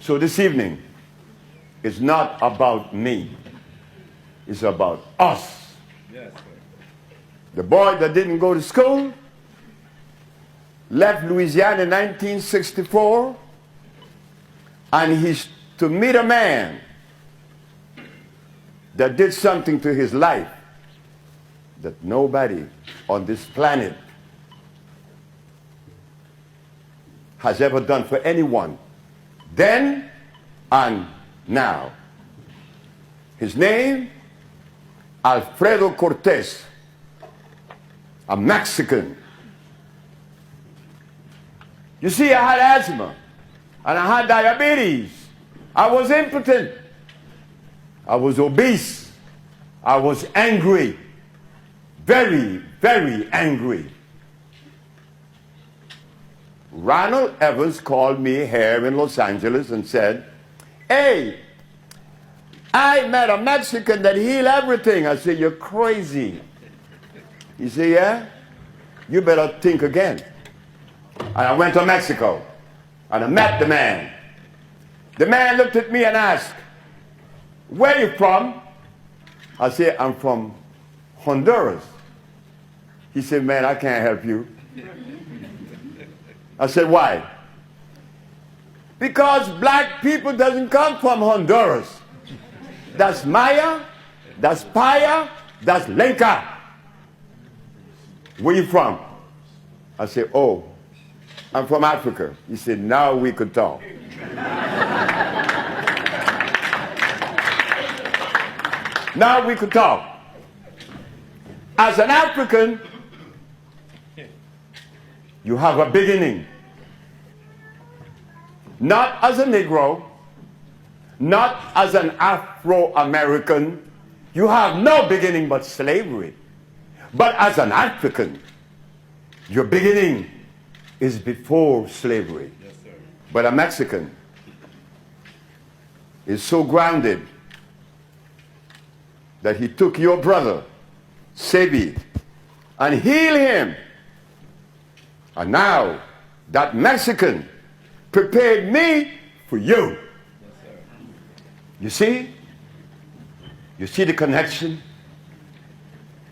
So this evening, it's not about me. It's about us. Yes, sir. The boy that didn't go to school left Louisiana in 1964, and he's to meet a man that did something to his life that nobody on this planet has ever done for anyone, then and now. His name, Alfredo Cortez, a Mexican. You see, I had asthma, and I had diabetes. I was impotent. I was obese. I was angry. Very, very angry. Ronald Evans called me here in Los Angeles and said, "Hey, I met a Mexican that healed everything." I said, "You're crazy." He said, "Yeah? You better think again." And I went to Mexico, and I met the man. The man looked at me and asked, "Where are you from?" I said, "I'm from Honduras." He said, "Man, I can't help you." I said, "Why?" "Because black people doesn't come from Honduras. That's Maya, that's Paya, that's Lenca." "Where you from?" I said, "Oh, I'm from Africa." He said, "Now we could talk." Now we could talk. As an African, you have a beginning. Not as a Negro, not as an Afro-American. You have no beginning but slavery. But as an African, your beginning is before slavery. Yes, sir. But a Mexican is so grounded that he took your brother, Sebi, and healed him. And now that Mexican prepared me for you. Yes, sir. You see? You see the connection?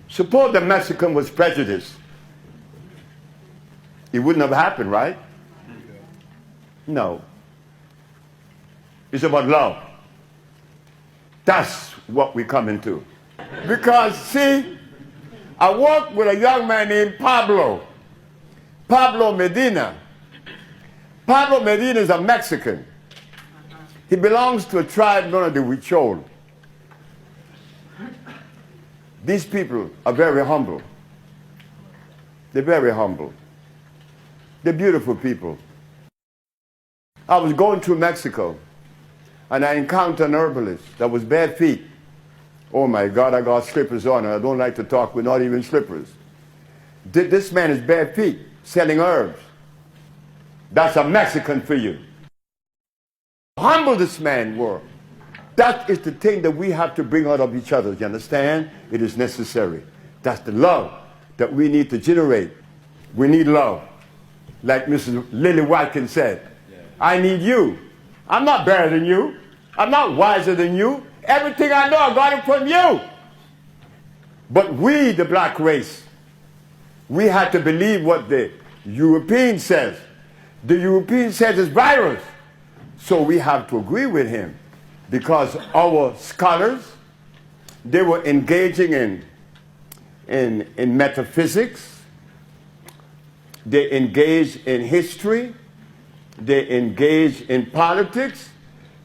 Suppose the Mexican was prejudiced. It wouldn't have happened, right? No. It's about love. That's what we come into. Because, see, I worked with a young man named Pablo Medina. Pablo Medina is a Mexican. He belongs to a tribe known as the Huichol. These people are very humble. They're very humble. They're beautiful people. I was going through Mexico, and I encountered an herbalist that was bare feet. Oh my God, I got slippers on, and I don't like to talk with not even slippers. This man is bare feet, selling herbs. That's a Mexican for you. Humble this man were. That is the thing that we have to bring out of each other. You understand? It is necessary. That's the love that we need to generate. We need love. Like Mrs. Lily Watkins said, I need you. I'm not better than you. I'm not wiser than you. Everything I know, I got it from you. But we, the black race, we had to believe what the European says. The European says it's virus. So we have to agree with him. Because our scholars, they were engaging in metaphysics. They engaged in history. They engaged in politics.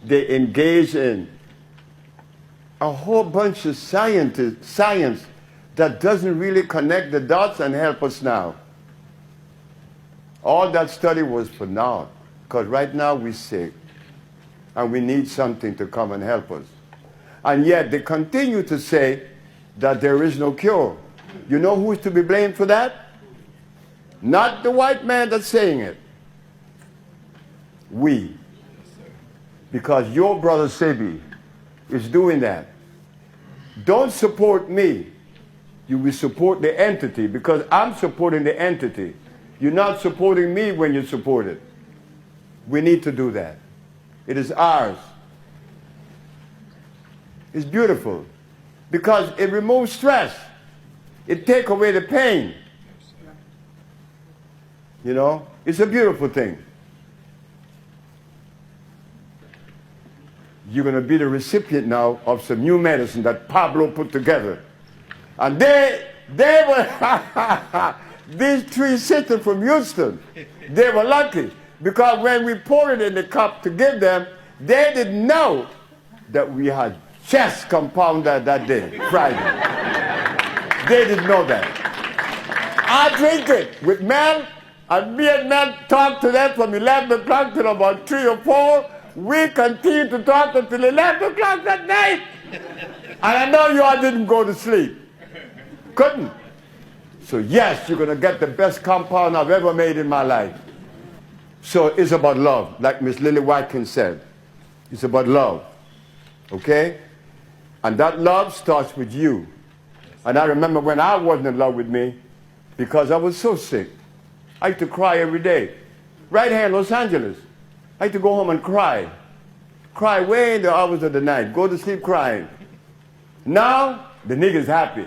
They engaged in a whole bunch of science that doesn't really connect the dots and help us now. All that study was for naught, because right now we're sick and we need something to come and help us. And yet they continue to say that there is no cure. You know who is to be blamed for that? Not the white man that's saying it. We. Because your brother Sebi is doing that. Don't support me. You will support the entity, because I'm supporting the entity. You're not supporting me when you support it. We need to do that. It is ours. It's beautiful because it removes stress. It takes away the pain. You know, it's a beautiful thing. You're going to be the recipient now of some new medicine that Pablo put together. And they were, these three sisters from Houston, they were lucky. Because when we poured it in the cup to give them, they didn't know that we had chest compound that day, Friday. They didn't know that. I drink it with Mel, and me and Mel talked to them from 11 o'clock till about 3 or 4. We continued to talk until 11 o'clock that night. And I know you all didn't go to sleep. Couldn't. So yes, you're going to get the best compound I've ever made in my life. So it's about love, like Miss Lily Watkins said. It's about love. Okay? And that love starts with you. And I remember when I wasn't in love with me, because I was so sick. I used to cry every day. Right here in Los Angeles. I used to go home and cry. Cry way in the hours of the night. Go to sleep crying. Now, the nigga's happy.